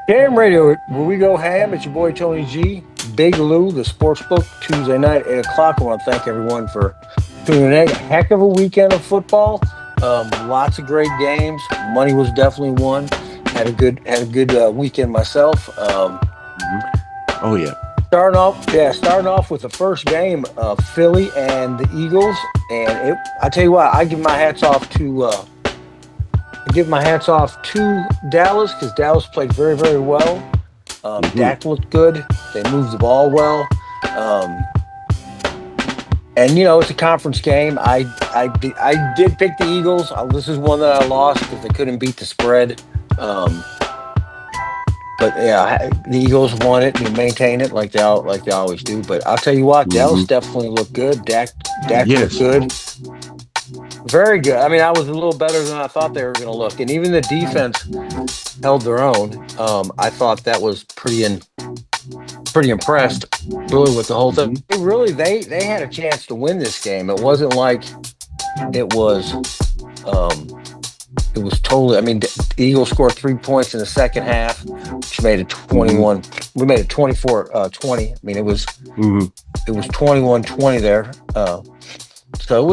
Jam Radio, where we go ham. It's your boy Tony G, Big Lou, the sports book, Tuesday night, 8 o'clock. I want to thank everyone for tuning in. A heck of a weekend of football. Lots of great games. Money was definitely won. Had a good weekend myself. Mhm. Oh yeah. Starting off with the first game, Philly and the Eagles, and I tell you what, I give my hats off to Dallas because Dallas played very, very well. Hmm. Dak looked good. They moved the ball well. Um, and it's a conference game. I did pick the Eagles. This is one that I lost because they couldn't beat the spread. Um, but yeah, the Eagles won it and maintain it like they always do. But I'll tell you what, Hmm. Dallas definitely looked good. Dak looked Yes. good. Very good. I mean, I was a little better than I thought they were going to look, and even the defense held their own. I thought that was pretty impressed really with the whole thing. Hmm. They had a chance to win this game. It wasn't like it was um it was totally. I mean, the Eagles scored 3 points in the second half, which made it Hmm. 21. We made it 24-20. I mean, Hmm. it was 21-20 there. So it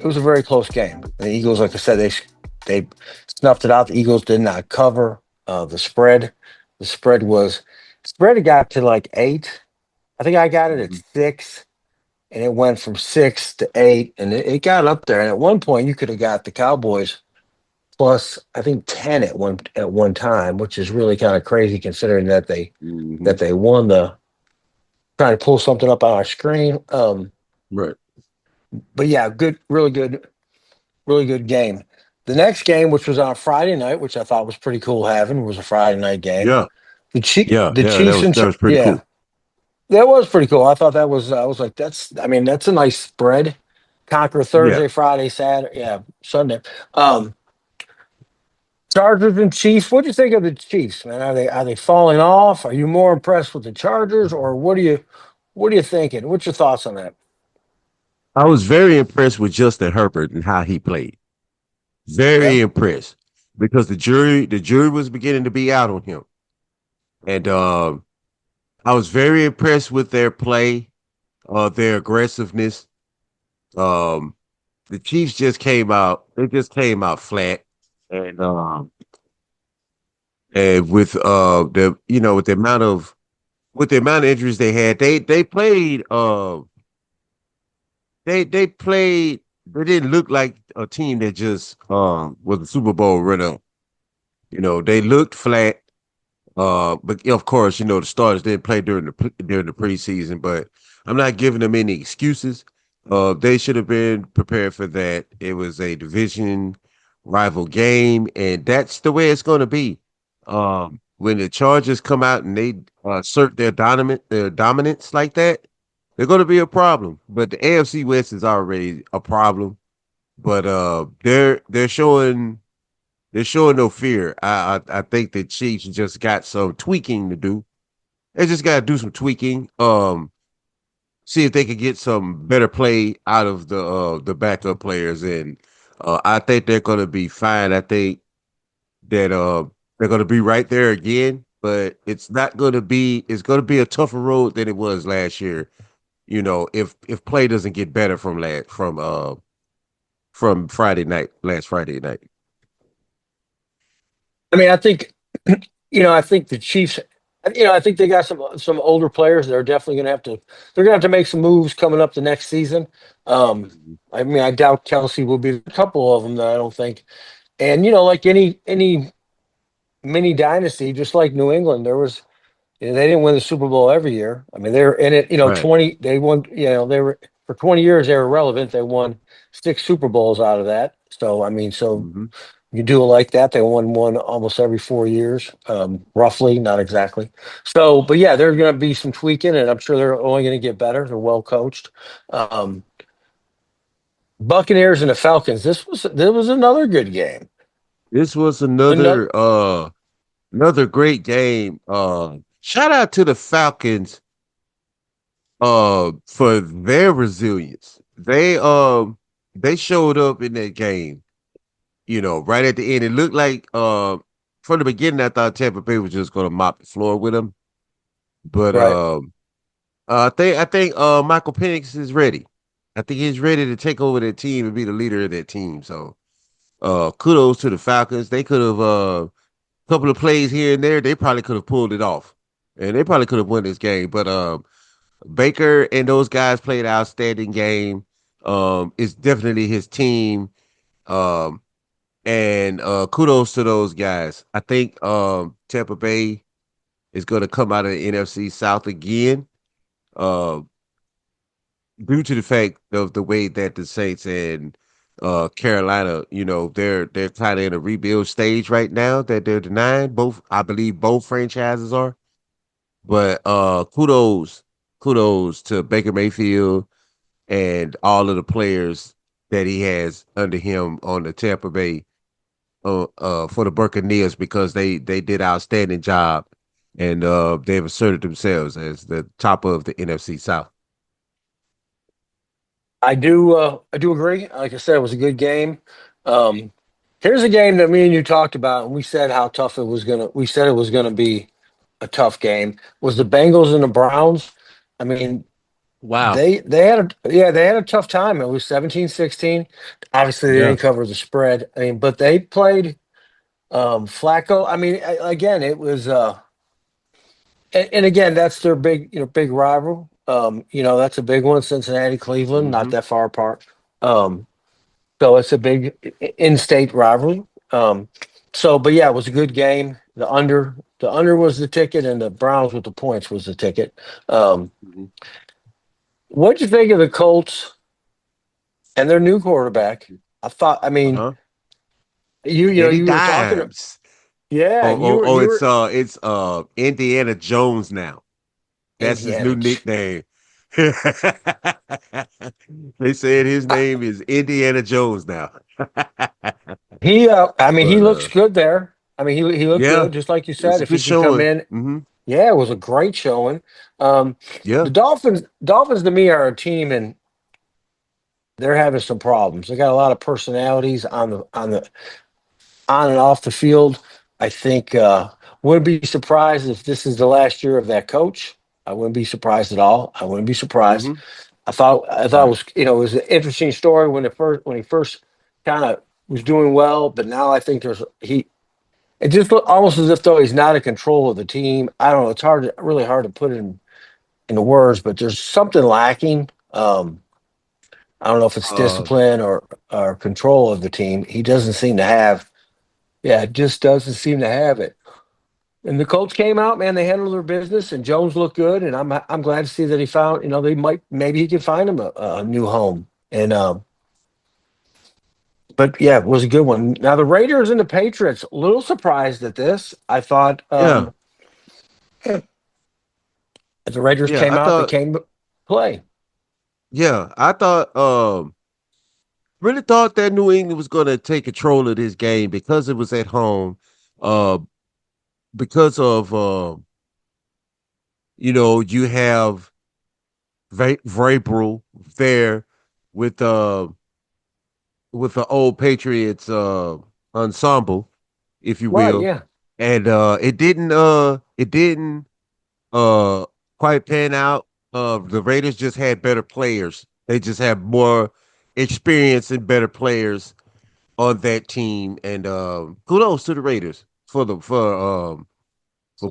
was a very close game. The Eagles, like I said, they snuffed it out. The Eagles did not cover the spread. The spread had got to like 8. I think I got it at 6, and it went from 6 to 8, and it got up there. And at one point, you could have got the Cowboys plus I think 10 at one time, which is really kind of crazy considering Hmm. that they won the trying to pull something up on our screen. Right. But yeah, really good game. The next game, which was on Friday night, which I thought was pretty cool having, was a Friday night game. Yeah. Yeah. The Yeah. That Chiefs was and that was pretty yeah, cool. that was pretty cool. I thought that was. I was like, that's a nice spread. Conquer Yeah. Thursday, Friday, Saturday, yeah, Sunday. Um, Chargers and Chiefs. What do you think of the Chiefs, man? Are they falling off? Are you more impressed with the Chargers, or what are you thinking? What's your thoughts on that? I was very impressed with Justin Herbert and how he played. Yeah. Very impressed because the jury was beginning to be out on him, and I was very impressed with their play, their aggressiveness. Um, the Chiefs just came out. They just came out flat, and with the with the amount of injuries they had, they played they didn't look like a team that just was a Super Bowl runner. They looked flat. But of course, the starters didn't play during the preseason, but I'm not giving them any excuses. They should have been prepared for that. It was a division rival game, and that's the way it's going to be. When the Chargers come out and they assert their dominance like that, they're going to be a problem. But the AFC West is already a problem. But they're showing no fear. I think the Chiefs just got some tweaking to do. They just got to do some tweaking. See if they could get some better play out of the backup players, and I think they're going to be fine. I think that they're going to be right there again, but it's not going to be. It's going to be a tougher road than it was last year. If play doesn't get better from last Friday night. I mean, I think the Chiefs. I think they got some older players that are definitely going to have to. They're going to have to make some moves coming up the next season. Um, Mhm. I mean, I doubt Kelsey will be a couple of them that I don't think. And like any mini dynasty, just like New England, they didn't win the Super Bowl every year. I mean, they're in it. Right. 20. They won. They were for 20 years. They were relevant. They won 6 Super Bowls out of that. So I mean, Hmm. you do it like that. They won one almost every 4 years, roughly, not exactly. So, but yeah, there's going to be some tweaking, and I'm sure they're only going to get better. They're well coached. Um, Buccaneers and the Falcons. This was another good game. This was Another, another great game. Shout out to the Falcons for their resilience. They showed up in that game, right at the end. It looked like from the beginning, I thought Tampa Bay was just going to mop the floor with him, but Right. I think Michael Penix is ready. I think he's ready to take over that team and be the leader of that team. So kudos to the Falcons. They could have couple of plays here and there, they probably could have pulled it off. And they probably could have won this game. But Baker and those guys played an outstanding game. It's definitely his team. Um, and kudos to those guys. I think Tampa Bay is going to come out of the NFC South again. Uh, Due to the fact of the way that the Saints and Carolina, they're kind of in a rebuild stage right now that they're denying. Both, I believe, both franchises are. But kudos to Baker Mayfield and all of the players that he has under him on the Tampa Bay for the Buccaneers because they did an outstanding job and they've asserted themselves as the top of the NFC South. I do agree. Like I said, it was a good game. Um, Here's a game that me and you talked about, and we said how tough it was gonna. We said it was gonna be a tough game. Was the Bengals and the Browns? I mean, Wow. they had a tough time. It was 17-16. Obviously, they Yeah. didn't cover the spread. I mean, but they played Flacco. I mean, again, it was and again, that's their big rival. That's a big one. Cincinnati, Cleveland, not Hmm. that far apart. Um, so it's a big in-state rivalry. But yeah, it was a good game. The under was the ticket, and the Browns with the points was the ticket. Um, Hmm. what'd you think of the Colts and their new quarterback? I mean, Uh-huh. Danny you were talking. Dimes. Yeah, you were It's Indiana Jones now. That's his new Indiana. nickname. They said his I, name is Indiana Jones now. I mean, he But looks good there. I mean, he looked yeah, good, just like you it's said. a If he good can come showing. in, Hmm. yeah, it was a great showing. Um, the Yeah. Dolphins to me are a team, and they're having some problems. They got a lot of personalities on and off the field. I think wouldn't be surprised if this is the last year of that coach. I wouldn't be surprised at all. I wouldn't be surprised. Hmm. I thought it Right. was it was an interesting story when he first kind of was doing well, but now I think it just look almost as if though he's not in control of the team. I don't know. It's really hard to put it in the words, but there's something lacking. I don't know if it's Uh, discipline or control of the team. He doesn't seem to have. Yeah, it just doesn't seem to have it. And the Colts came out, man. They handled their business, and Jones looked good. And I'm glad to see that he found. They might maybe he can find him a new home. And but yeah, it was a good one. Now the Raiders and the Patriots. A little surprised at this. I thought yeah. if the Raiders Yeah. came out, they came to play. I thought really thought that New England was gonna take control of this game because it was at home. Uh because of you have Vrabel there with the old Patriots ensemble, if you Right? will. Yeah. And it didn't uh quite pan out. The Raiders just had better players. They just have more experience and better players on that team. And kudos to the Raiders for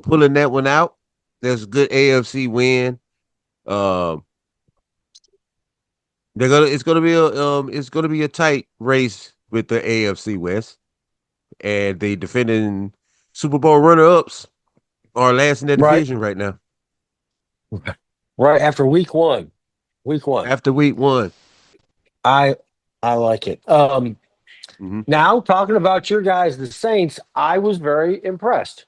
pulling that one out. There's a good AFC win. Um it's gonna be a tight race with the AFC West, and the defending Super Bowl runner ups are last in their Right. division right now Right after week one. Week one. after week one. I I like it. Hmm. Now talking about your guys, the Saints, I was very impressed.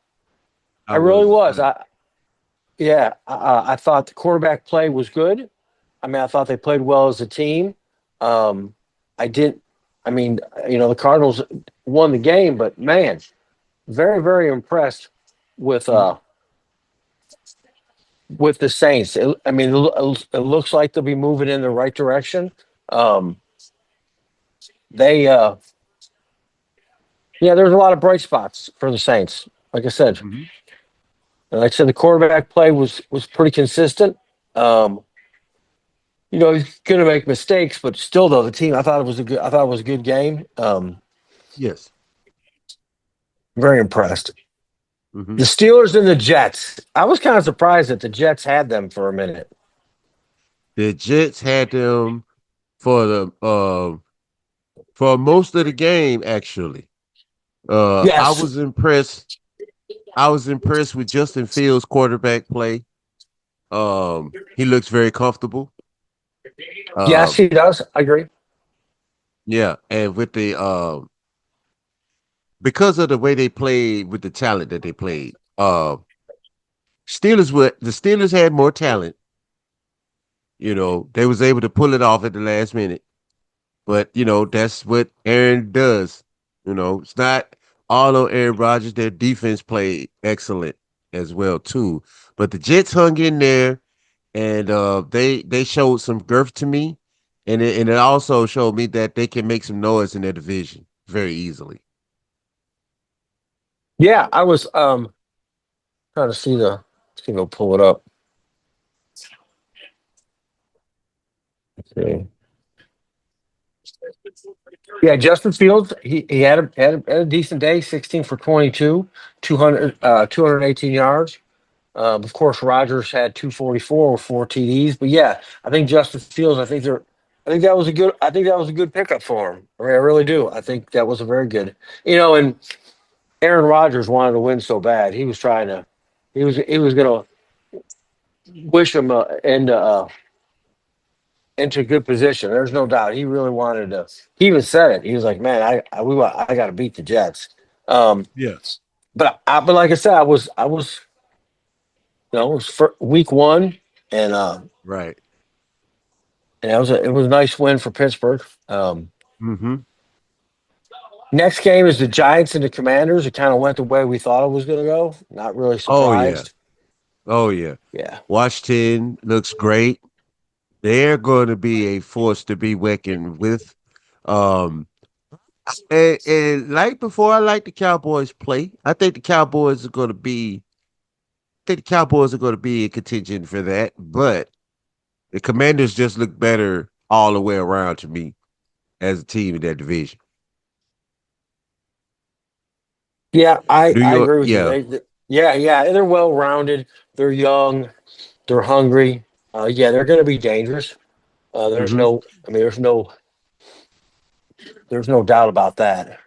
I I really was as was. well. I thought the quarterback play was good. I mean, I thought they played well as a team. Um, I didn't. I mean, the Cardinals won the game, but man, very very impressed with Mhm. uh with the Saints. I mean, it looks like they'll be moving in the right direction. Um, they Yeah, there's a lot of bright spots for the Saints. Like I said, Hmm. the quarterback play was pretty consistent. Um, he's going to make mistakes, but still, though, the team I thought it was a good game. Yes. Very impressed. Hmm. The Steelers and the Jets. I was kind of surprised that the Jets had them for a minute. The Jets had them for the for most of the game, actually. I Yes, was impressed. I was impressed with Justin Fields' quarterback play. He looks very comfortable. yes, Um, he does. I agree. yeah, and with the because of the way they played with the talent that they played, the Steelers had more talent. You know, they was able to pull it off at the last minute. But that's what Aaron does. It's not all on Aaron Rodgers. Their defense played excellent as well too. But the Jets hung in there, and they showed some girth to me, and it also showed me that they can make some noise in their division very easily. Yeah, I was trying to see the. Let's see if I'll pull it up. Okay. Yeah, Justin Fields, he had a decent day, 16 for 22, 218 yards. Of course, Rodgers had 244 with four TDs. But yeah, I think Justin Fields, I think that was a good pickup for him. I really do. I think that was a very good, and Aaron Rodgers wanted to win so bad. He was going to wish him into a good position. There's no doubt. He really wanted to. He even said it. He was like, "Man, I got to beat the Jets." Um, Yeah. but like I said, it was for week one, and Right. it was a nice win for Pittsburgh. Mm-hmm. Next game is the Giants and the Commanders. It kind of went the way we thought it was going to go. Not really Oh yeah. surprised. Oh yeah. Yeah, Washington looks great. They're going to be a force to be reckoned with. Um, and like before, I like the Cowboys play. I think the Cowboys are going to be in contention for that. But the Commanders just look better all the way around to me as a team in that division. yeah, New I York, agree with you. yeah. Yeah, they're well rounded. They're young. They're hungry. Yeah, they're going to be dangerous. Hmm. There's no doubt about that.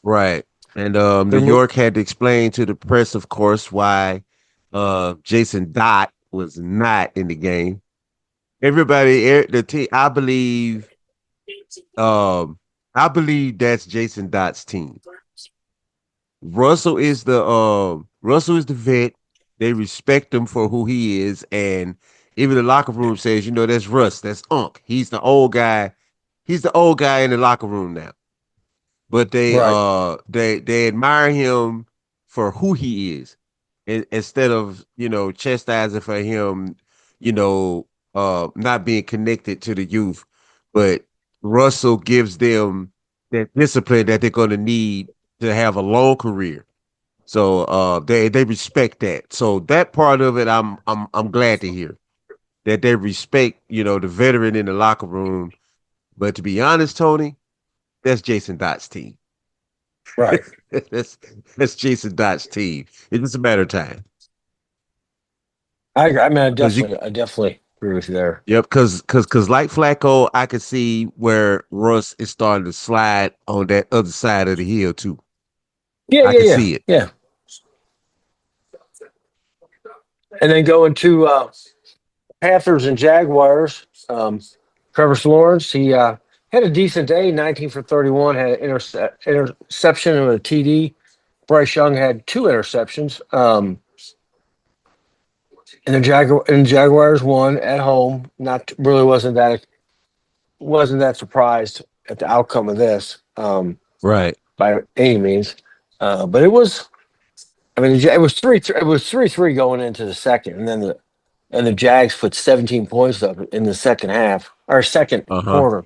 Right. And New They're mo- York had to explain to the press, of course, why Jason Dot was not in the game. The team, um, I believe that's Jason Dott's team. Russell is the vet. They respect him for who he is, and even the locker room says, that's Russ, that's Unc. He's the old guy. He's the old guy in the locker room now. But right. they admire him for who he is, instead of chastising for him, you know, not being connected to the youth. But Russell gives them that discipline that they're going to need to have a long career. So they respect that. So that part of it, I'm glad to hear that they respect the veteran in the locker room. But to be honest, Tony, that's Jason Dott's team. Right. that's that's Jason Dott's team. It's just a matter of time. I mean, Because you I definitely agree with you there. Yep, because like Flacco, I could see where Russ is starting to slide on that other side of the hill too. I could see it. Yeah. And then going to Panthers and Jaguars. Trevor Lawrence, he had a decent day, 19 for 31, had an interception and a TD. Bryce Young had two interceptions. And Jaguars won at home. Not really wasn't that surprised at the outcome of this Right. by any means. But it was. I mean, it was 3-3 going into the second, and the Jags put 17 points up in the second half or second Uh-huh. quarter.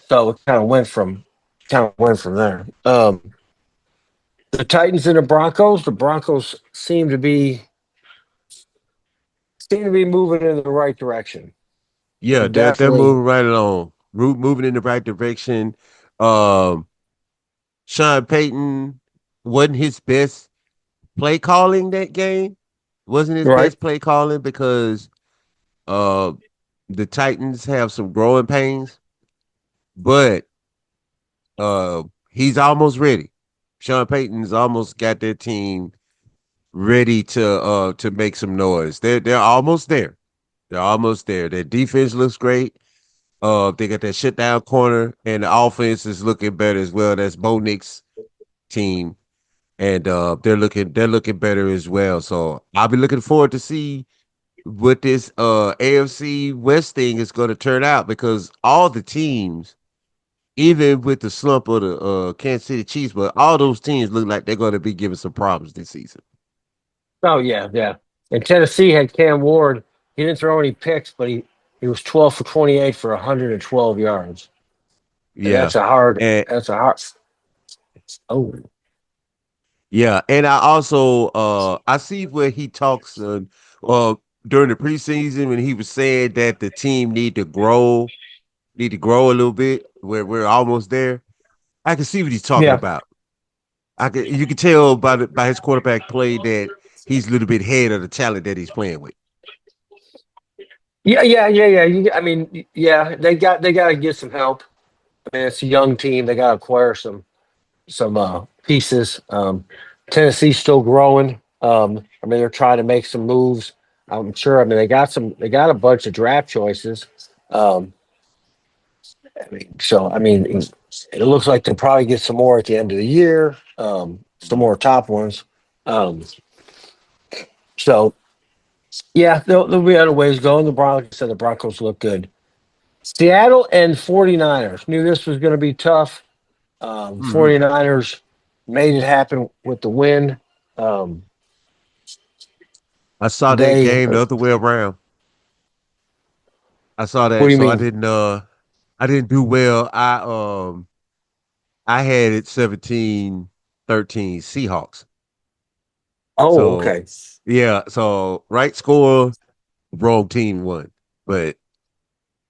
So it kind of went from there. The Titans and the Broncos. The Broncos seem to be moving in the right direction. Yeah, they're Definitely moving right along, moving in the right direction. Um, Sean Payton wasn't his best play calling that game. Wasn't his right. best play calling because uh the Titans have some growing pains, but he's almost ready. Sean Payton's almost got their team ready to make some noise. They're almost there. They're almost there. Their defense looks great. They got that shut down corner, and the offense is looking better as well. That's Bo Nick's team, and they're looking better as well. So I'll be looking forward to see what this AFC West thing is going to turn out because all the teams, even with the slump of the Kansas City Chiefs, but all those teams look like they're going to be giving some problems this season. Oh yeah, yeah. And Tennessee had Cam Ward. He didn't throw any picks, but he was 12 for 28 for 112 yards. And Yeah, and that's a hard. Oh yeah, and I also I see where he talks uh during the preseason when he was saying that the team need to grow a little bit. We're almost there. I can see what he's talking yeah, about. You can tell by his quarterback play that he's a little bit ahead of the talent that he's playing with. yeah, yeah, yeah, yeah. I mean, yeah, they got to get some help. I mean, it's a young team. They got to acquire some pieces. Tennessee's still growing. I mean, they're trying to make some moves. I'm sure. I mean, they got a bunch of draft choices. Um, I mean, so I mean, it looks like they'll probably get some more at the end of the year. Some Mhm. more top ones. Um, so yeah, they'll be other ways going. Like I said, the Broncos look good. Seattle and 49ers knew this was going to be tough. Mhm. 49ers made it happen with the win. Um, I saw that they, game the other way around. I saw what do that, you so mean? I didn't do well. I had it 17-13 Seahawks. Oh, So okay. yeah, so right score, wrong team won. But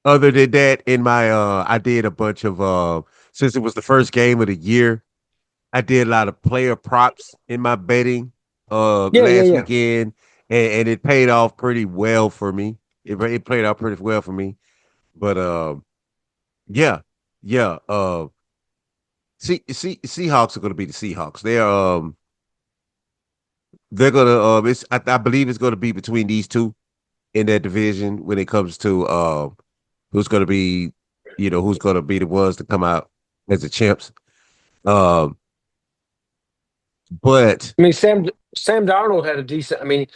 other than that, in my I did a bunch of since it was the first game of the year, I did a lot of player props in my betting Yeah, yeah, last yeah. weekend, and it paid off pretty well for me. It played out pretty well for me. But yeah, yeah. Seahawks are going to be the Seahawks. They're gonna I believe it's going to be between these two in that division when it comes to who's going to be who's going to be the ones to come out as the champs. Um, but I mean, Sam Darnold had a decent. I mean,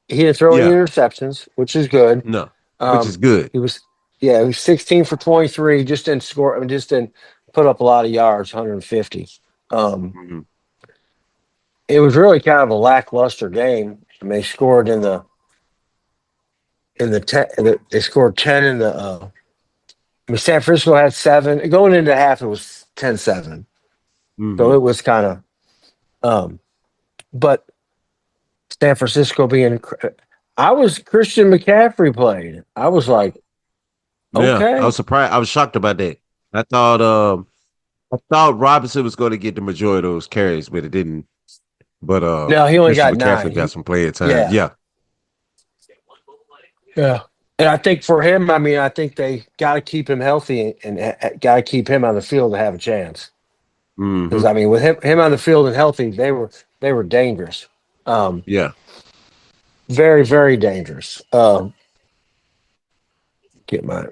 he didn't throw any yeah, interceptions, which is good. no, which is Um, good. he was, yeah, he was 16 for 23. Just didn't score. I mean, just didn't put up a lot of yards, 150. Um, Mhm. it was really kind of a lackluster game. I mean, they scored they scored 10 in the. I mean, San Francisco had 7 going into half. It was 10-7. So Hmm. it was kind of. But San Francisco being, I was Christian McCaffrey played. I was like, Yeah, I was okay. surprised. I was shocked about that. I thought I thought Robinson was going to get the majority of those carries, but it didn't. But No, he only Christian got 9. McCaffrey got some playing time. Yeah, Yeah. yeah. And I think for him, I mean, I think they got to keep him healthy and got to keep him on the field to have a chance. Because Hmm. I mean, with him on the field and healthy, they were dangerous. Um, Yeah. very very dangerous. Get my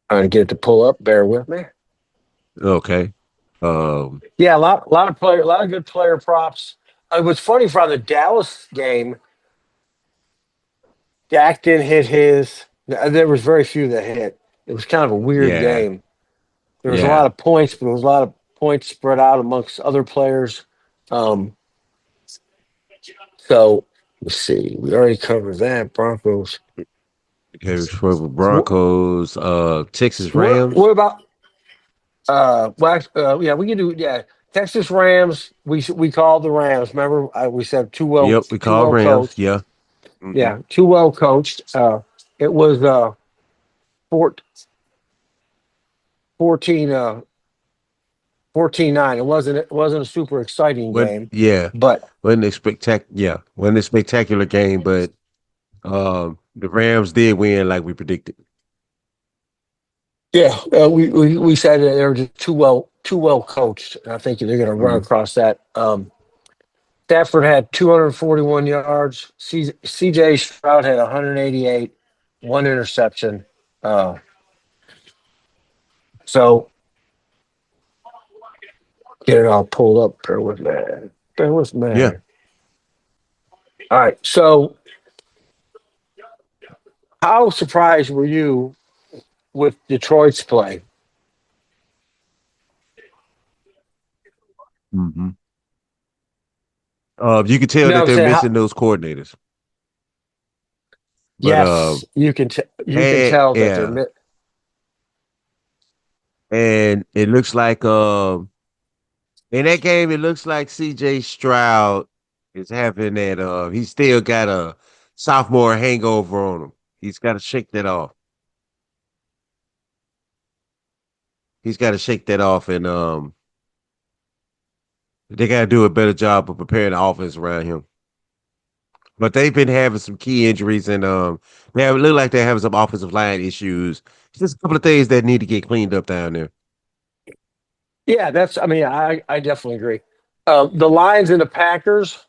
trying to get it to pull up. Bear with me. Okay. Um. Yeah, a lot of good player props. It was funny for the Dallas game. Dak didn't hit his. There was very few that hit. It was kind of a weird Yeah. game. There was a lot Yeah. of points, but there was a lot of points spread out amongst other players. Um, so let's see. We already covered that. Broncos. Okay, for Broncos, Texas What Rams. about yeah, we can do yeah. Texas Rams. We called the Rams. Remember, we said Yep, we too call well Rams. coached. Yeah. Hmm. Yeah, too well coached. It was four, 14 14-9. It wasn't a super exciting When game, yeah, but wasn't a spectacular game, but the Rams did win like we predicted. yeah, we said that they were just too well coached. And I think they're going to run Mhm. across that. Stafford had 241 yards. CJ Stroud had 188, one interception. Uh, so get it all pulled up. Bear with me. Bear with Yeah. me. All right. So how surprised were you with Detroit's play? Hmm. You can You tell know what that I'm they're saying? missing those coordinators, but Yes, you can and tell that they're yeah, and it looks like in that game it looks like CJ Stroud is having that he's still got a sophomore hangover on him. He's got to shake that off. He's got to shake that off, and they got to do a better job of preparing the offense around him. But they've been having some key injuries, and look like they're having some offensive line issues. It's just a couple of things that need to get cleaned up down there. yeah. I mean, I definitely agree. The Lions and the Packers.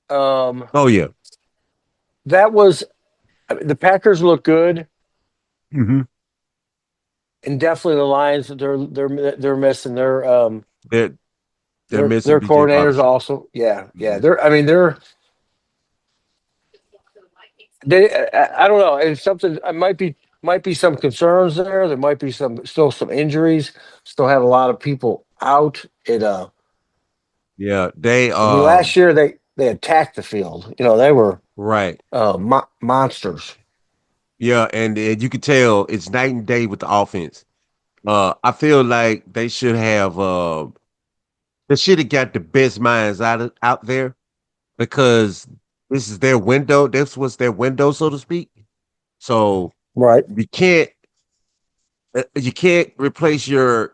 Um, Oh yeah. that was the Packers look good, Hmm. and definitely the Lions. They're missing They're they're missing their BJ coordinators Patterson. also. Yeah, yeah. Hmm. They're I mean I don't know. It's something. I might be some concerns there. There might be some injuries. Still have a lot of people out. Yeah, they I mean, last year they attacked the field. You know, they were right. monsters. Yeah, and you can tell it's night and day with the offense. I feel like they should have got the best minds out there because this is their window. This was their window, so to speak. So Right. you can't replace your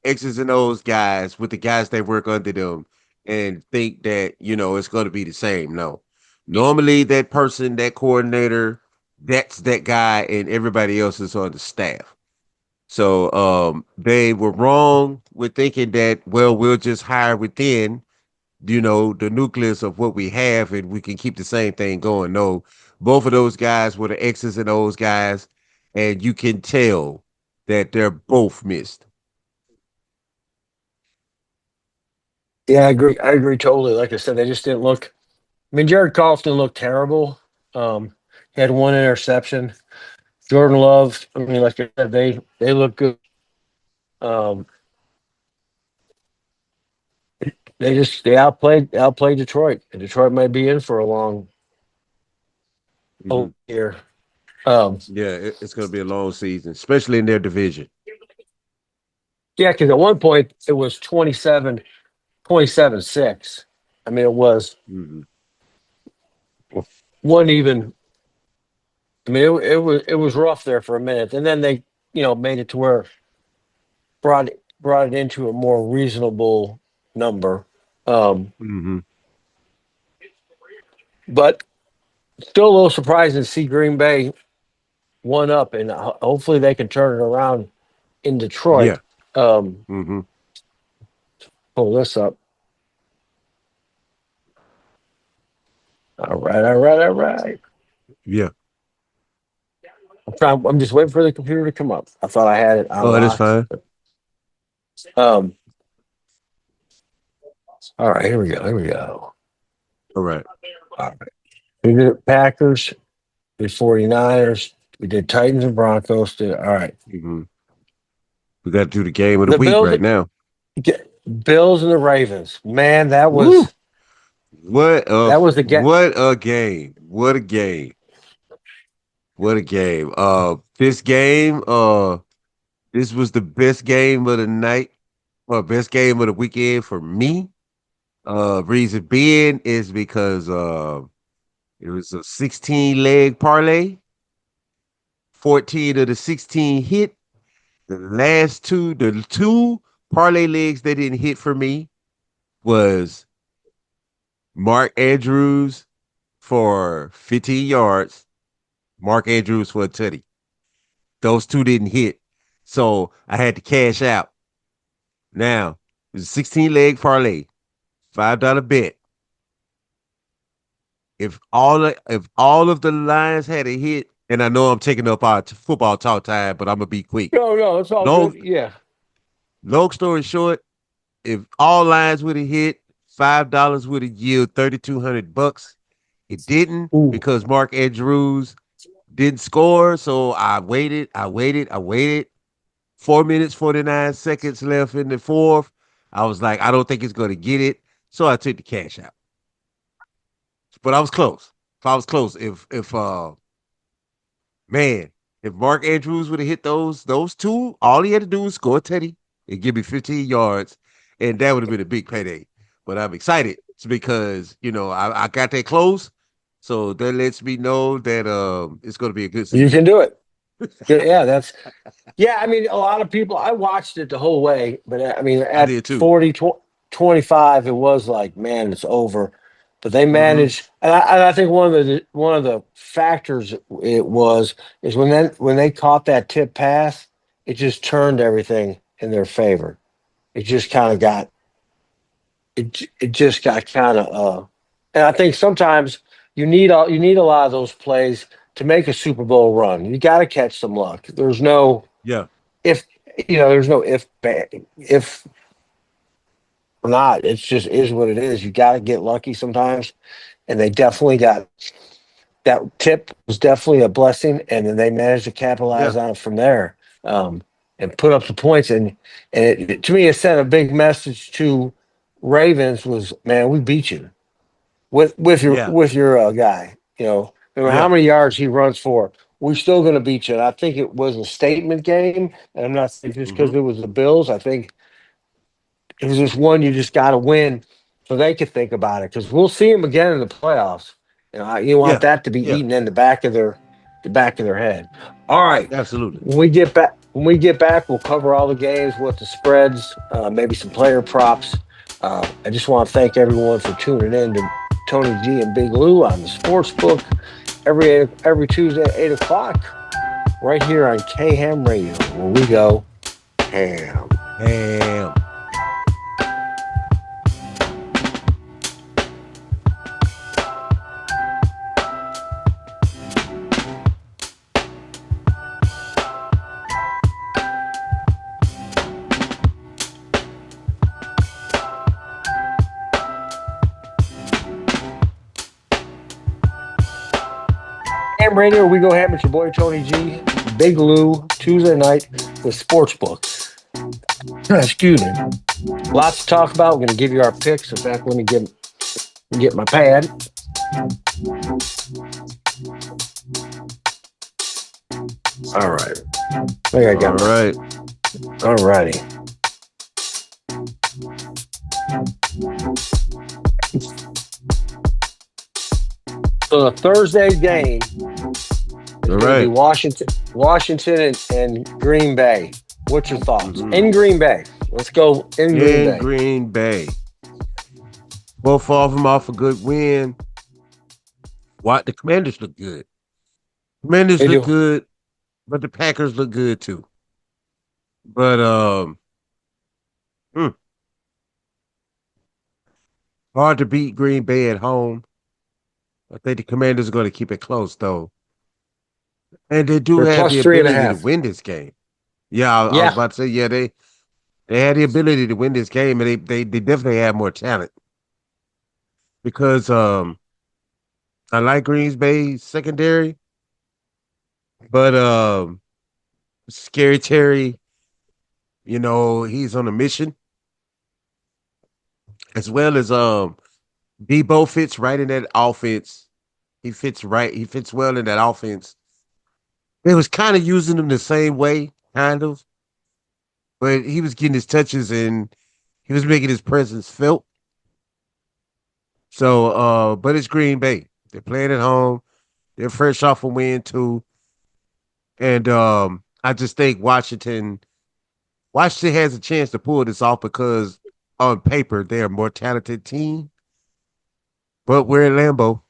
X's and O's guys with the guys that work under them and think that it's going to be the same. No, normally that person, that coordinator, that's that guy, and everybody else is on the staff. So they were wrong with thinking that, well, we'll just hire within, the nucleus of what we have and we can keep the same thing going. No, both of those guys were the X's and O's guys, and you can tell that they're both missed. Yeah, I agree. I agree totally. Like I said, they just didn't look. I mean, Jared Goff didn't look terrible. He had one interception. Jordan Love. I mean, like I said, they look good. Um, they outplayed Detroit. And Detroit might be in for a long Hmm. year. Um, Yeah, it's going to be a long season, especially in their division. yeah, because at one point it was 27-6. I mean, it Hmm. wasn't even. I mean, it was rough there for a minute, and then they made it to where brought it into a more reasonable number. Um, Hmm. but still a little surprising to see Green Bay one up, and hopefully they can turn it around in Detroit. Yeah. Um, Hmm. pull this up. All right, all right, all right. Yeah. I'm just waiting for the computer to come up. I thought I had it Oh, that's unlocked. fine. Um, all right, here we go. Here we go. All right. All right. We did Packers, we did 49ers, we did Titans and Broncos. All right. Hmm. We got to do the game of the The week Bills, right now. Bills and the Ravens. Man, that Woo! was What a that was the get. what a game! What a game! What a game. This was the best game of the night, or best game of the weekend for me. Reason being is because it was a 16 leg parlay. 14 of the 16 hit. The two parlay legs that didn't hit for me was Mark Andrews for 15 yards, Mark Andrews for a tutty. Those two didn't hit. So I had to cash out. Now, it was a 16 leg parlay, $5 bet. If all of the lines had a hit, and I know I'm taking up our football talk time, but I'm gonna be quick. No, no, it's all good. Long Yeah. long story short, if all lines would have hit, $5 would have yield $3,200. It didn't Ooh. because Mark Andrews didn't score. So I waited. 4 minutes, 49 seconds left in the fourth. I was like, I don't think he's going to get it. So I took the cash out. But I was close. If I was close, if man, if Mark Andrews would have hit those two, all he had to do was score Teddy and give me 15 yards, and that would have been a big payday. But I'm excited because I got that close, so that lets me know that it's going to be a good You season. can do it. Yeah, that's yeah. I mean, a lot of people. I watched it the whole way, but I mean, I at did too. 40, 25, it was like, man, it's over. But they Mm-hmm. managed, and I think one of the factors it was is when they caught that tip pass, it just turned everything in their favor. It just kind of got it just got kind of and I think sometimes you need a lot of those plays to make a Super Bowl run. You got to catch some luck. There's no Yeah, if there's no if or not. It's just is what it is. You got to get lucky sometimes, and they definitely got that tip was definitely a blessing, and then they managed to capitalize yeah, on it from there, um, and put up the points. And to me, it sent a big message to Ravens was, man, we beat you with your yeah, guy. No matter how yeah. many yards he runs for, we're still going to beat you. And I think it was a statement game, and I'm not saying just Mm-hmm. because it was the Bills. I think it was just one you just got to win so they could think about it because we'll see them again in the playoffs. You want Yeah, that to be yeah, eaten in the back of their head. All right, absolutely. when we get back, we'll cover all the games, what the spreads, maybe some player props. I just want to thank everyone for tuning in to Tony G and Big Lou on the Sports Book every Tuesday at 8 o'clock, right here on K Ham Radio, where we go ham. Ham. Ham Radio, we go ham. It's your boy Tony G, Big Lou, Tuesday night with Sportsbook. Excuse me. Lots to talk about. We're going to give you our picks. In fact, let me get my pad. All right. I think I got All my. right. All righty. So the Thursday game is All going to be right. Washington and Green Bay. What's your thoughts Mm-hmm. in Green Bay? Let's go in Green In Bay. Green Bay. Both of them off a good win. What the Commanders look good. Commanders They look do. good, but the Packers look good too. But hmm, hard to beat Green Bay at home. I think the Commanders are going to keep it close though, and they do They're have plus the three and a ability to half. win this game. Yeah, I was Yeah. about to say, yeah, they had the ability to win this game, and they definitely have more talent because I like Green Bay's secondary, but Scary Terry, he's on a mission as well as Debo fits right in that offense. He fits right. He fits well in that offense. They was kind of using him the same way, kind of, but he was getting his touches and he was making his presence felt. So, but it's Green Bay. They're playing at home. They're fresh off a win too, and I just think Washington has a chance to pull this off because on paper they're a more talented team, but we're at Lambeau,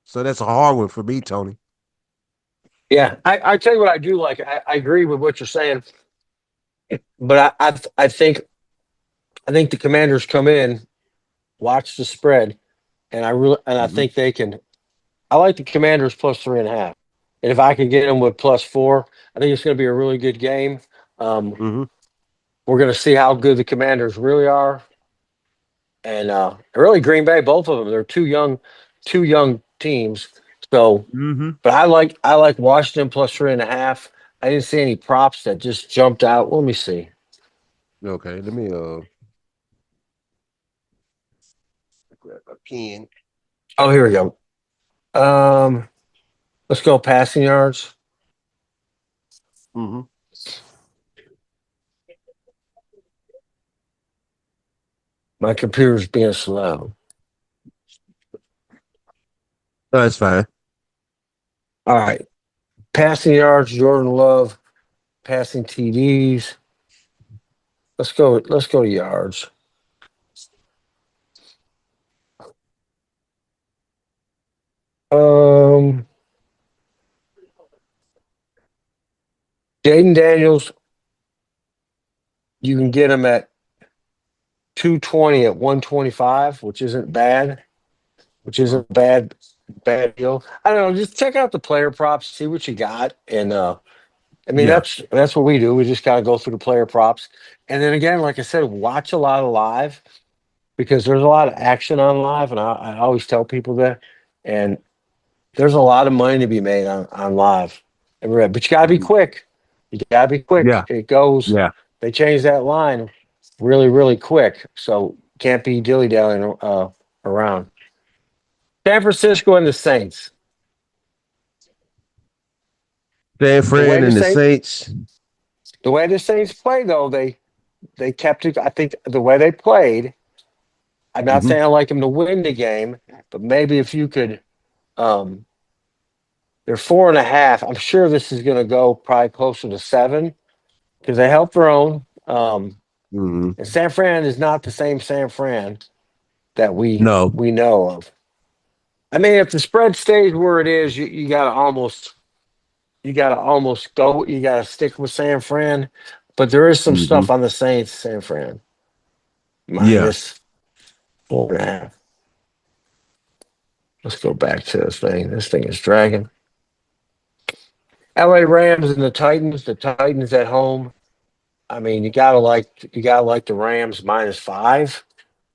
so that's a hard one for me, Tony. Yeah, I tell you what I do like. I agree with what you're saying, but I think the Commanders come in, watch the spread, and I Mm-hmm. think they can. I like the Commanders plus 3.5, and if I can get them with plus 4, I think it's going to be a really good game. Um, Mm-hmm. we're going to see how good the Commanders really are, and really Green Bay, both of them. They're two young teams. So, Mm-hmm. but I like Washington plus 3.5. I didn't see any props that just jumped out. Let me see. Okay, let me grab a pen. Oh, here we go. Um, let's go passing yards. Mm-hmm. My computer's being slow. No, that's fine. All right. Passing yards, Jordan Love, passing TDs. Let's go yards. Um Jaden Daniels, you can get him at 220 at 125, which isn't bad, which isn't bad deal. I don't know, just check out the player props, see what you got. And I mean Yeah. that's what we do. We just gotta go through the player props. And then again, like I said, watch a lot of live because there's a lot of action on live, and I always tell people that. And there's a lot of money to be made on live. But you got to be Mhm. quick. You got to be quick. Yeah. It goes, Yeah. they change that line really, really quick. So can't be dilly dallying around. San Francisco and the Saints. San The way Fran the and the Saints, Saints. the way the Saints play though, they kept it. I think the way they played. I'm not Mm-hmm. saying I like them to win the game, but maybe if you could, um, they're 4.5. I'm sure this is going to go probably closer to 7 because they help their own. Mm-hmm. And San Fran is not the same San Fran that No. we know of. I mean, if the spread stays where it is, you gotta almost go. You gotta stick with San Fran, but there is some Mm-hmm. stuff on the Saints. San Fran Yeah. minus 4.5. Let's go back to this thing. This thing is dragging. LA Rams and the Titans. The Titans at home. I mean, you gotta like the Rams -5.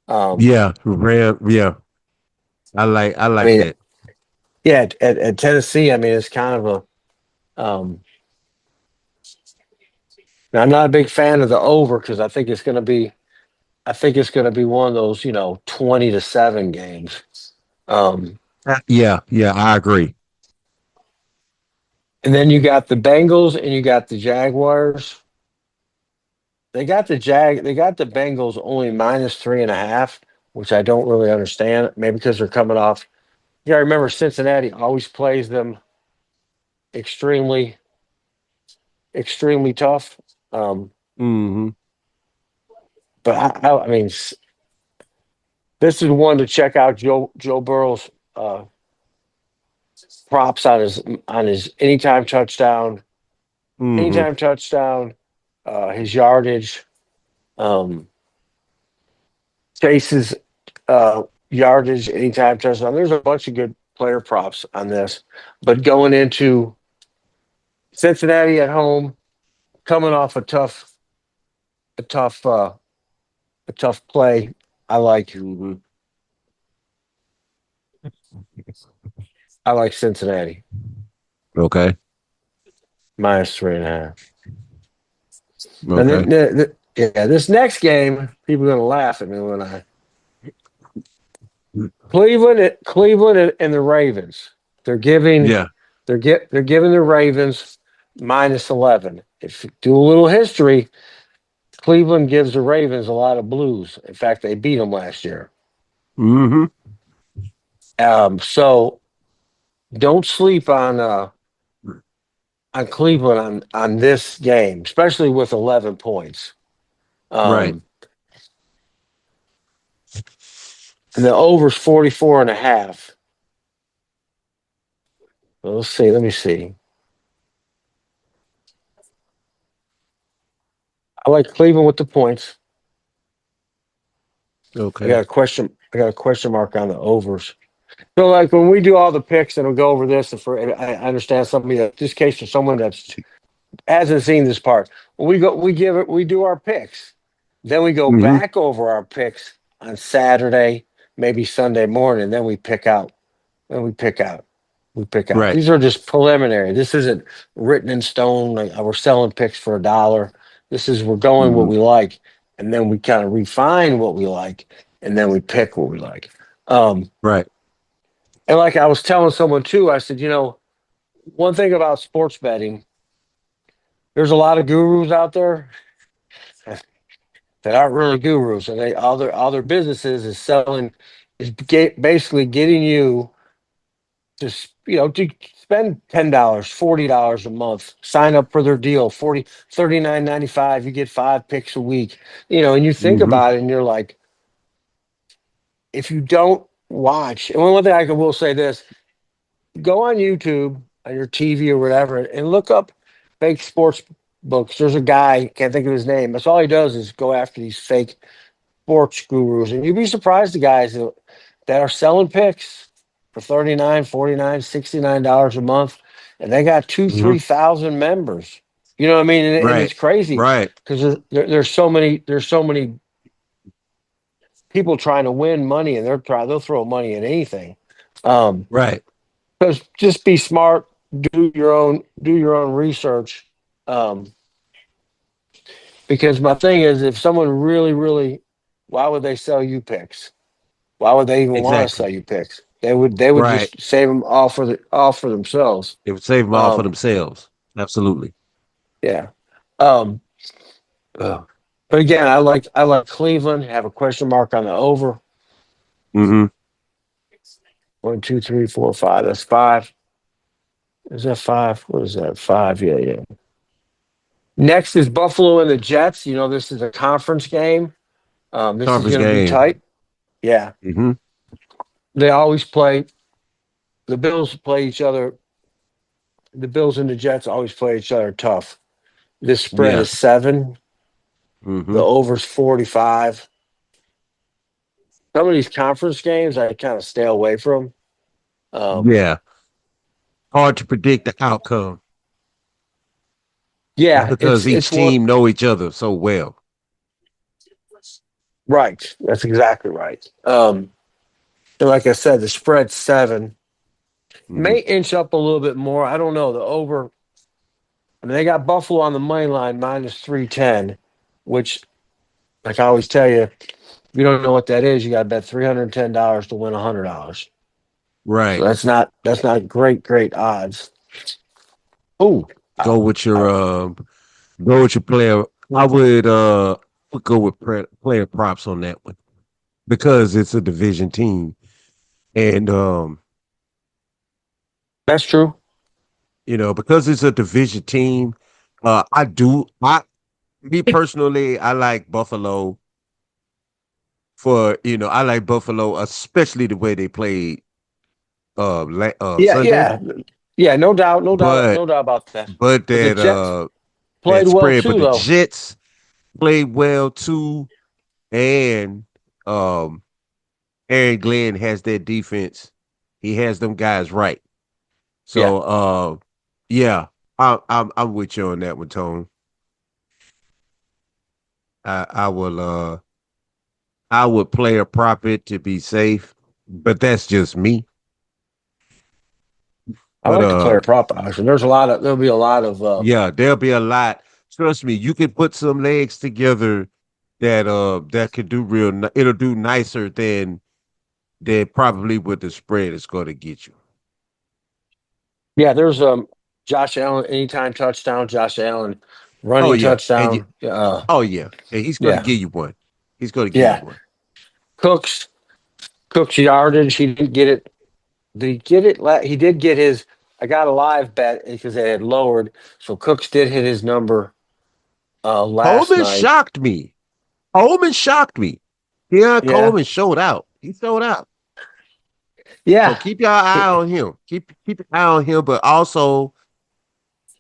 Um, Yeah. Ram. Yeah. I I like mean, that. yeah, at Tennessee, I mean, it's kind of a now, I'm not a big fan of the over because I think it's going to be one of those 20-7 games. Um, Yeah. Yeah. I agree. and then you got the Bengals and you got the Jaguars. They got the Bengals only -3.5, which I don't really understand. Maybe because they're coming off. Yeah, I remember Cincinnati always plays them extremely extremely tough. Um, Mm-hmm. but I mean, this is one to check out Joe Burrow's props on his Mm-hmm. anytime touchdown, his yardage, um, chases yardage, anytime touchdown. There's a bunch of good player props on this, but going into Cincinnati at home, coming off a tough a tough play, I like Mm-hmm. I like Cincinnati Okay. -3.5. And Okay. yeah, this next game, people are gonna laugh at me when I Cleveland and the Ravens. They're giving Yeah. they're giving the Ravens minus 11. If you do a little history, Cleveland gives the Ravens a lot of blues. In fact, they beat them last year. Mm-hmm. So don't sleep on Cleveland on this game, especially with 11 points. Right. Um, and the over's 44 and a half. Let's see. Let me see. I like Cleveland with the points. Okay. I got a question mark on the overs. So, like when we do all the picks, and we'll go over this. And for I understand somebody that just in case for someone that hasn't seen this part, when we do our picks, then we go Mm-hmm. back over our picks on Saturday, maybe Sunday morning. Then we pick out. Then we pick out. We pick out. Right. These are just preliminary. This isn't written in stone. Like we're selling picks for $1. This is we're going what Mm-hmm. we like, and then we kind of refine what we like, and then we pick what we like. Um, Right. and like I was telling someone too, I said, one thing about sports betting, there's a lot of gurus out there that aren't really gurus, and they all their businesses is selling is basically getting you to spend $10, $40 a month, sign up for their deal, 39.95, you get 5 picks a week. And you think Mm-hmm. about it and you're like, if you don't watch, and one thing will say this, go on YouTube on your TV or whatever and look up fake sports books. There's a guy, can't think of his name. That's all he does is go after these fake sports gurus. And you'd be surprised the guys that are selling picks for 39, 49, $69 a month. And they got two, Mm-hmm. 3,000 members. You know what I mean? And Right. it's crazy Right. because there's so many people trying to win money and they'll throw money at anything. Um, Right. because just be smart, do your own research. Um, because my thing is, if someone really, really, why would they sell you picks? Why would they even want to Exactly. sell you picks? They would Right. just save them all for themselves. It would save them all for Um, themselves. Absolutely. yeah. Um, uh, but again, I like Cleveland. Have a question mark on the over. Mm-hmm. One, two, three, four, five. That's five. Is that five? What is that? Five. Yeah, yeah. Next is Buffalo and the Jets. This is a conference game. This is Conference going to be game. tight. Yeah, Mm-hmm. they always play. The Bills play each other. The Bills and the Jets always play each other tough. This spread Yeah. is 7. The Mm-hmm. over's 45. Some of these conference games I kind of stay away from. Um, Yeah. Hard to predict the outcome yeah, because it's each one team know each other so well. right. That's exactly right. And like I said, the spread's 7. Mm-hmm. May inch up a little bit more. I don't know. The over. I mean, they got Buffalo on the money line minus 310, which, like I always tell you, if you don't know what that is, you got to bet $310 to win $100. So Right. that's not great odds. Oh, Go with your go with your player. I would go with player props on that one because it's a division team. And that's true. because it's a division team, I me personally, I like Buffalo I like Buffalo, especially the way they played Yeah, Sunday. yeah, yeah. No doubt, no doubt, But no doubt about that. but But the that Jets that played well spread, but too, the though. Jets played well too, and um Aaron Glenn has that defense. He has them guys right. Yeah, So yeah, I'm with you on that one, Tone. I will I would play a prop it to be safe, but that's just me. I But like the player prop option. There'll be a lot of yeah, there'll be a lot. Trust me, you can put some legs together that could do it'll do nicer than probably what the spread is going to get you. yeah. There's Josh Allen anytime touchdown. Josh Allen Oh running yeah, touchdown. oh yeah, and he's going to Yeah, give you one. He's going to give you yeah. one. Cooks Cooks yardage. He didn't get it. Did he get it? He did get his. I got a live bet because they had lowered. So Cooks did hit his number last Coleman night. shocked me. Coleman shocked me. Yeah, Yeah, Coleman showed out. He showed out. So yeah, keep your eye He- on him. Keep your eye on him, but also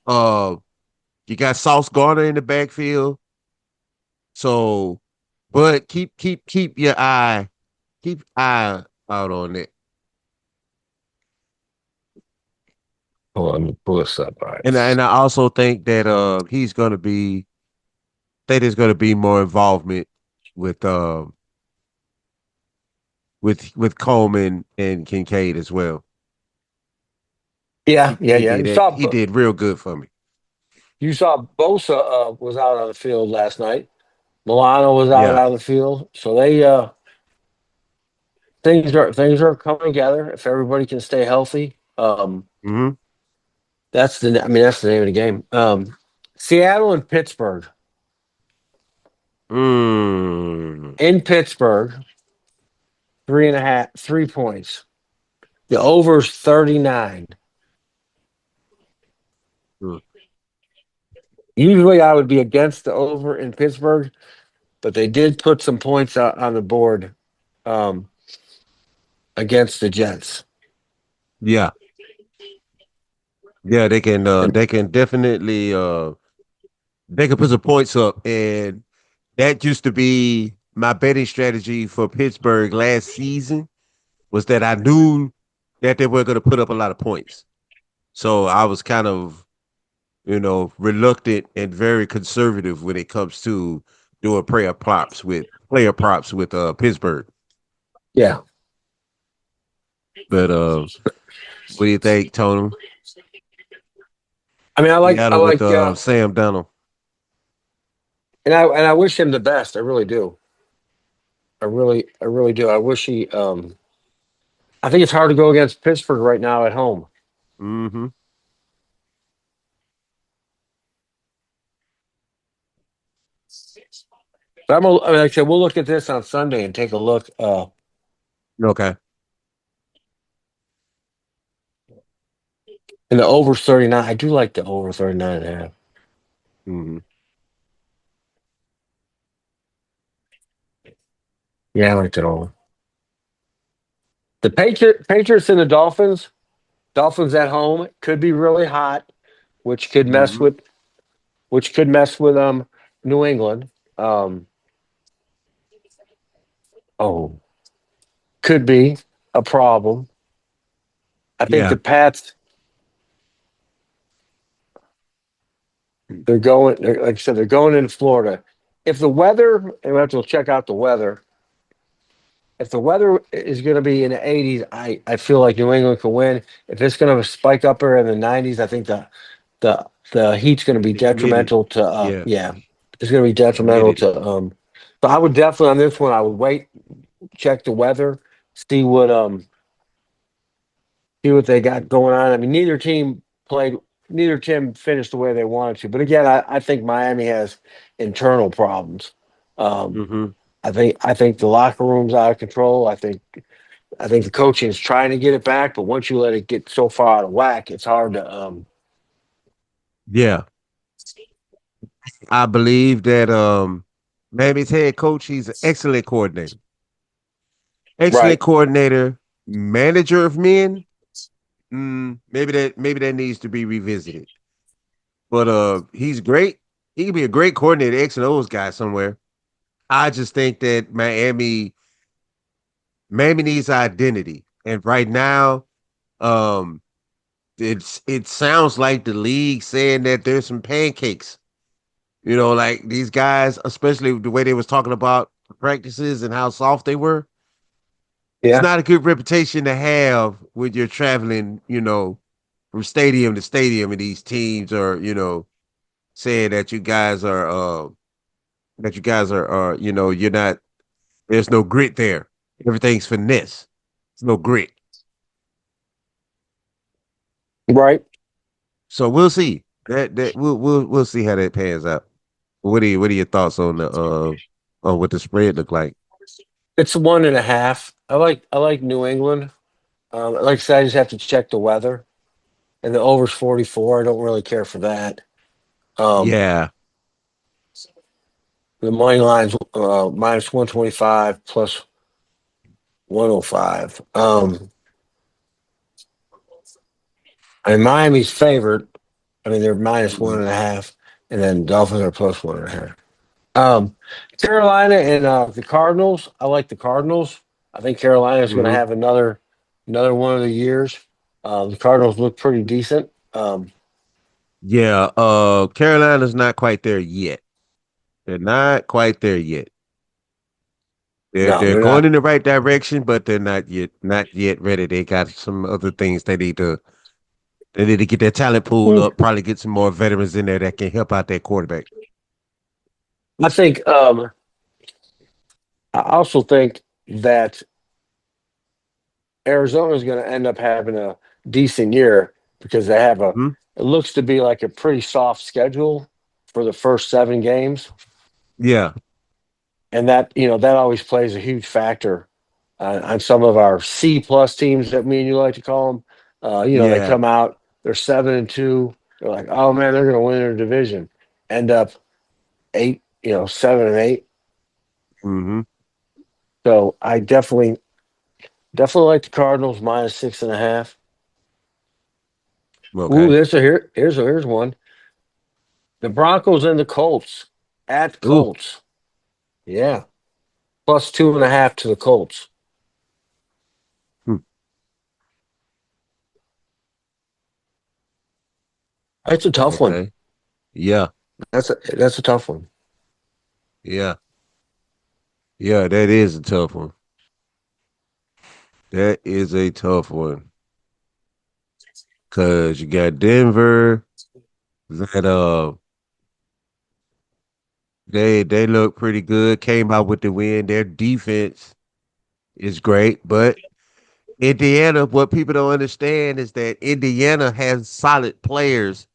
uh you got Sauce Gardner in the backfield. So but keep your eye out on it. Hold on, let me pull this up. All right. And I also think that there's gonna be more involvement with with Coleman and Kincaid as well. Yeah, He yeah, he yeah. did it. He did real good for me. You saw Bosa was out on the field last night. Milano was out Yeah. on the field. So they things are coming together if everybody can stay healthy. Hmm. That's the name of the game. Seattle and Pittsburgh. Mm. In Pittsburgh, 3.5, 3 points. The over's 39. Mm. Usually I would be against the over in Pittsburgh, but they did put some points out on the board um, against the Jets. Yeah. Yeah, And they can definitely they can put some points up, and that used to be my betting strategy for Pittsburgh last season was that I knew that they were going to put up a lot of points. So I was kind of, reluctant and very conservative when it comes to doing player props with Pittsburgh. yeah, But what do you think, Tony? I Seattle with like Sam Donald. and I wish him the best. I really do. I really do. I wish he. I think it's hard to go against Pittsburgh right now at home. Hmm. But like I said, we'll look at this on Sunday and take a look. Okay. In the over 39, I do like the over 39 and a half. Hmm. Yeah, I like that over. The Patriots and the Dolphins. Dolphins at home could be really hot, which could mess Hmm. with New England. Um, oh, could be a problem. I think Yeah. the Pats. Like I said, they're going in Florida. If the weather, and we have to check out the weather. If the weather is going to be in the 80s, I feel like New England can win. If it's going to spike up there in the 90s, I think the heat's going to be The humidity. detrimental to Yeah. yeah, it's going to be The detrimental humidity. to so I would definitely on this one I would wait, check the weather, see what see what they got going on. I mean, played, neither team finished the way they wanted to. But again, I think Miami has internal problems. Um, Hmm. I think the locker room's out of control. I think the coaching is trying to get it back, but once you let it get so far out of whack, it's hard to Yeah. I believe that Miami's head coach, he's an excellent coordinator. Excellent right. coordinator, manager of men. Maybe that needs to be revisited. But he's great. He could be a great coordinator, X and O's guy somewhere. I just think that Miami needs identity. And right now, um, it sounds like the league saying that there's some pancakes. Like these guys, especially the way they was talking about practices and how soft they were. It's Yeah. not a good reputation to have when you're traveling, from stadium to stadium, and these teams are, saying that you guys are, you're not. There's no grit there. Everything's finesse. There's no grit. Right. So we'll see. That we'll see how that pans out. What are your thoughts on what the spread look like? It's 1.5. I like New England. Like I said, I just have to check the weather. And the over's 44. I don't really care for that. Um, Yeah. the money line's minus 125 plus 105. And Miami's favored. I mean, they're minus one Mhm. and a half, and then Dolphins are plus 1.5. Carolina and the Cardinals. I like the Cardinals. I think Carolina is going to Mhm. have another one of the years. The Cardinals look pretty decent. Yeah. Carolina's not quite there yet. They're not quite there yet. They're No, they're they're going not. in the right direction, but they're not yet ready. They got some other things they need to get their talent pool Mm. up, probably get some more veterans in there that can help out their quarterback. I think. I also think that Arizona is going to end up having a decent year because they have a. Hmm. It looks to be like a pretty soft schedule for the first 7 games, Yeah. and that always plays a huge factor on some of our C plus teams that me and you like to call them. They Yeah. come out, they're 7-2. They're like, oh man, they're going to win their division. End up 8, 7-8. Hmm. So I definitely like the Cardinals minus 6.5. Ooh, Okay. here's one. The Broncos and the Colts at Ooh. Colts. Yeah, plus 2.5 to the Colts. Hmm. That's a tough one. Okay. Yeah. That's a tough one. Yeah. Yeah. That is a tough one. That is a tough one. Cause you got Denver that they look pretty good. Came out with the win. Their defense is great, but Indiana, what people don't understand is that Indiana has solid players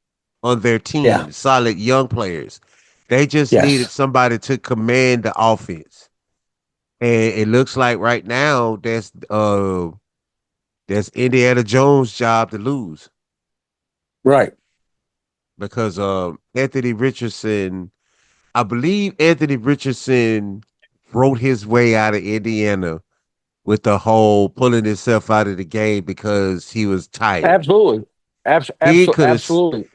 on their Yeah. team, solid young players. They just needed Yes. somebody to command the offense. And it looks like right now that's Indiana Jones' job to lose Right. because Anthony Richardson, I believe Anthony Richardson wrote his way out of Indiana with the whole pulling himself out of the game because he was tired. Absolutely. He could have. Absolutely.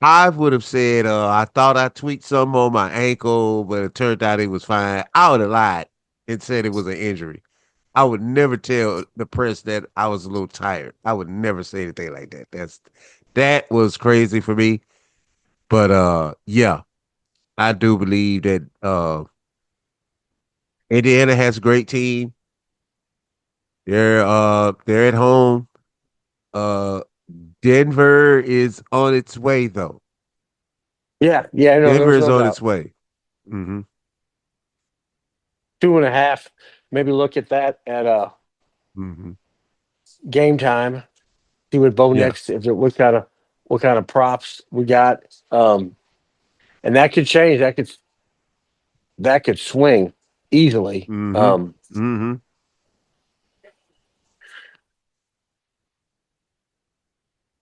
I would have said, I thought I tweaked something on my ankle, but it turned out it was fine. I would have lied and said it was an injury. I would never tell the press that I was a little tired. I would never say anything like that. That was crazy for me. But yeah, I do believe that Indiana has a great team. They're at home. Uh Denver is on its way though. Yeah. Yeah. No, Denver there's is no on its doubt. way. Hmm. 2.5. Maybe look at that at Hmm. game time. See what Bo Yeah. next. If it, what kind of props we got. And that could change. That could swing easily. Hmm. Hmm.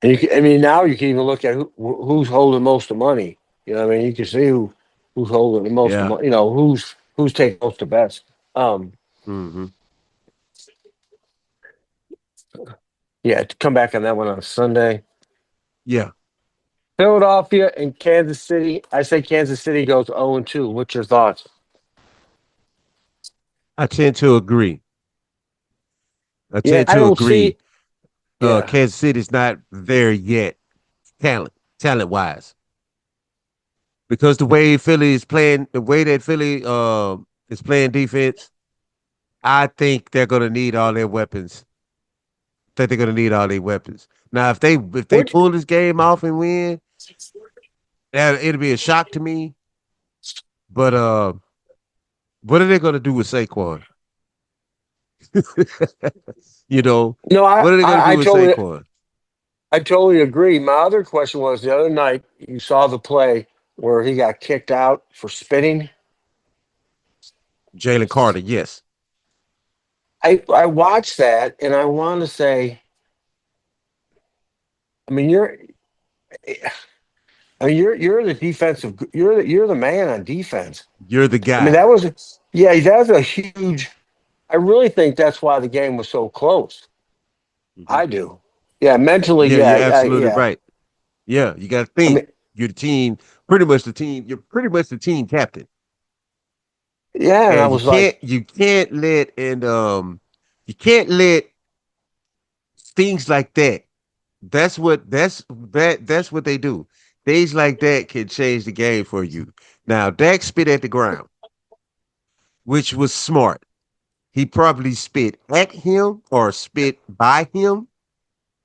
And I mean, now you can even look at who's holding most of the money. I mean, you can see who's holding the most of Yeah. money. Who's taking most of the bets. Um, Hmm. yeah, to come back on that one on Sunday. Yeah. Philadelphia and Kansas City. I say Kansas City goes 0-2. What's your thoughts? I tend to agree. I Yeah, tend I to don't agree. see. Yeah, Kansas City's not there yet, talent wise, because the way Philly is playing, the way that Philly is playing defense, I think they're gonna need all their weapons. I think they're gonna need all their weapons. Now, if they which pull this game off and win, it'll be a shock to me. But what are they gonna do with Saquon? you know, no, I what are they gonna I, do I with totally Saquon? I totally agree. My other question was the other night you saw the play where he got kicked out for spitting. Jalen Carter, yes. I watched that and I want to say, I mean you're the defensive you're the man on defense. You're the I mean guy. that was yeah that was a huge. I really think that's why the game was so close. Mhm. I do. Yeah, mentally, Yeah, yeah, you're absolutely yeah. right. Yeah, you got to I think. mean, You're the team, pretty much the team. You're pretty much the team captain, yeah, and I and was like, you can't let things like that. That's what they do. Things like that can change the game for you. Now, Dak spit at the ground, which was smart. He probably spit at him or spit by him,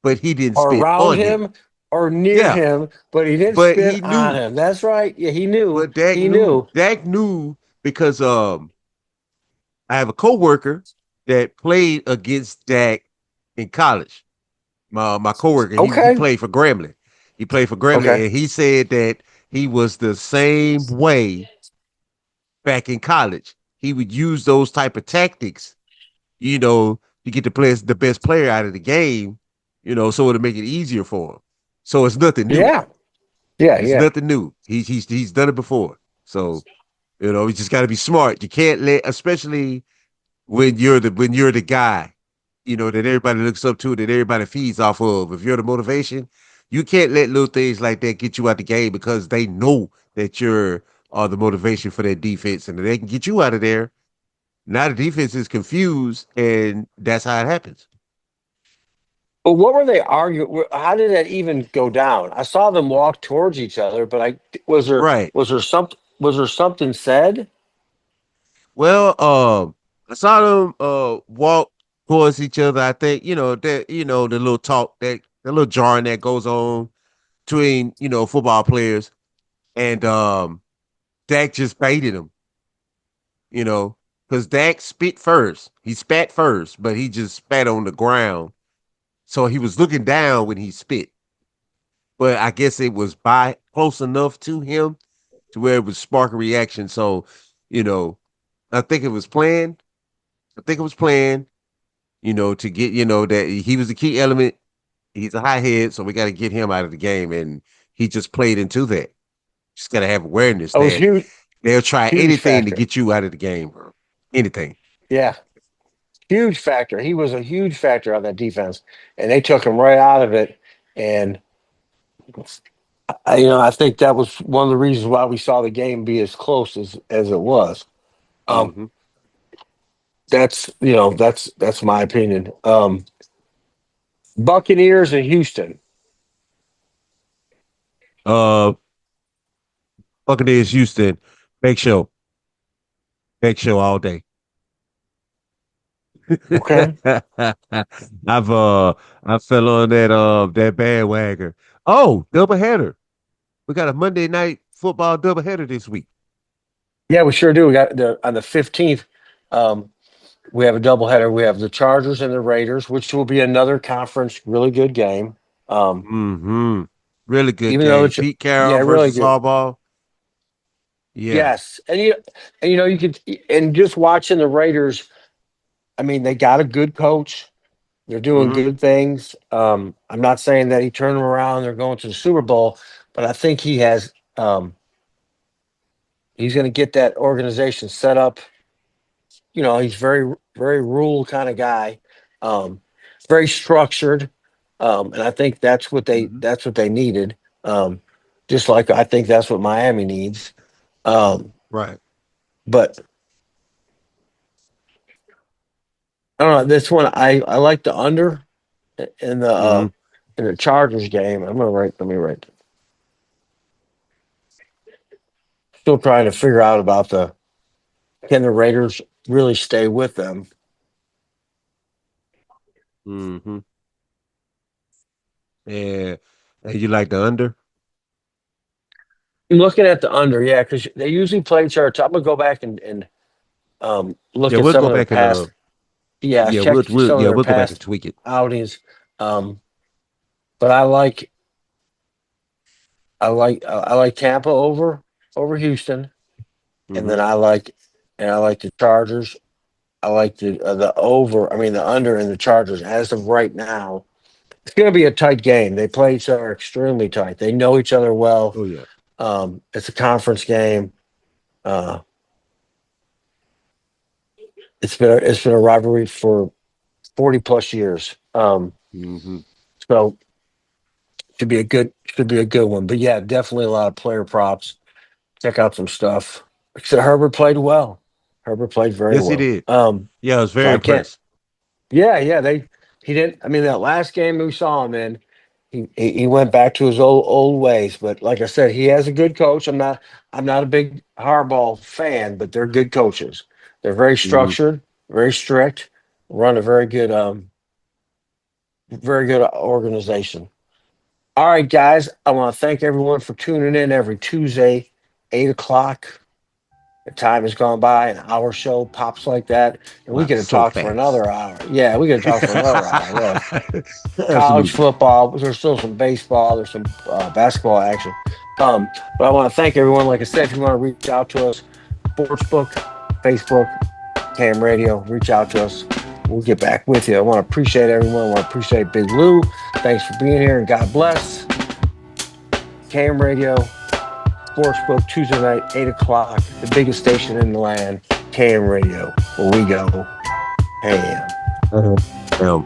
but he didn't or spit around on him. him or near Yeah, him, but he didn't but spit he on knew. him. That's right. Yeah, he knew. But Dak He knew. knew. Dak knew because I have a coworker that played against Dak in college. My coworker, he Okay. played for Grambling. He played for Okay. Grambling, and he said that he was the same way back in college. He would use those type of tactics, to get the best player out of the game, so to make it easier for him. So it's nothing new. Yeah. Yeah. It's Yeah. nothing new. He's done it before. So you just got to be smart. You can't especially when you're the guy, that everybody looks up to, that everybody feeds off of. If you're the motivation, you can't let little things like that get you out the game because they know that you're the motivation for their defense, and they can get you out of there. Now the defense is confused, and that's how it happens. But what were they arguing? How did that even go down? I saw them walk towards each other, but I Right. was there something said? Well, I saw them walk towards each other. I think that the little talk, that the little jarring that goes on between football players, and Dak just baited him, you know, because Dak spit first. He spat first, but he just spat on the ground. So he was looking down when he spit. But I guess it was by close enough to him to where it would spark a reaction. So, you know, I think it was planned. I think it was planned, to get, that he was the key element. He's a high head, so we got to get him out of the game. And he just played into that. Just got to have awareness It was that huge, they'll try huge anything to factor. get you out of the game, bro. Anything. Yeah, huge factor. He was a huge factor on that defense, and they took him right out of it. And I think that was one of the reasons why we saw the game be as close as it was. Um, Mm-hmm. that's my opinion. Buccaneers and Houston. Uh, Buccaneers, Houston, Big Show, Big Show all day. Okay. I've I fell on that bandwagon. Oh, doubleheader. We got a Monday night football doubleheader this week. Yeah, we sure do. We got on the 15th. Um, we have a doubleheader. We have the Chargers and the Raiders, which will be another conference really good game. Um, Mm-hmm. Really good even though game. it's Pete yeah, Carroll really versus good. Harbaugh. Yeah. Yes, you could and just watching the Raiders. I mean, they got a good coach. They're doing Mm-hmm. good things. I'm not saying that he turned them around. They're going to the Super Bowl, but I think he has. He's going to get that organization set up. He's very rule kind of guy, um, very structured, and I think Mm-hmm. that's what they needed. Um, just like I think that's what Miami needs. Um, Right. but I don't know. This one I like the under in the Mm-hmm. Chargers game. I'm gonna write. Let me write. Still trying to figure out about the can the Raiders really stay with them. Mm-hmm. Yeah. And you like the under? I'm looking at the under, yeah, because they usually play charts. I'm gonna go back and look Yeah, at we'll some go of their back and past. Yeah, check some of their we'll go back and past tweak it. outings. Um, but I like Tampa over Houston, and Hmm. then I like the Chargers. I like the over. I mean the under in the Chargers as of right now. It's going to be a tight game. They play each other extremely tight. They know each other well. Oh yeah. It's a conference game. Uh, it's been a rivalry for 40 plus years. Hmm. So should be a good one. But yeah, definitely a lot of player props. Check out some stuff. Except Herbert played well. Herbert played very Yes, he well. did. Yeah, I was So very I can't. impressed. Yeah, yeah. He didn't. I mean, that last game we saw him in, he went back to his old ways. But like I said, he has a good coach. I'm not a big Harbaugh fan, but they're good coaches. They're very Hmm. structured, very strict, run a very good organization. All right, guys. I want to thank everyone for tuning in every Tuesday, 8 o'clock. The time has gone by, an hour show pops like that, and we Wow, could have so talked for fast. another hour. Yeah, we could have talked for another hour, really. College Absolutely. football. There's still some baseball. There's some basketball action. But I want to thank everyone. Like I said, if you want to reach out to us, Sportsbook, Facebook, Cam Radio, reach out to us. We'll get back with you. I want to appreciate everyone. I want to appreciate Big Lou. Thanks for being here, and God bless. Cam Radio, Sportsbook, Tuesday night, 8 o'clock, the biggest station in the land, Cam Radio, where we go ham. Um,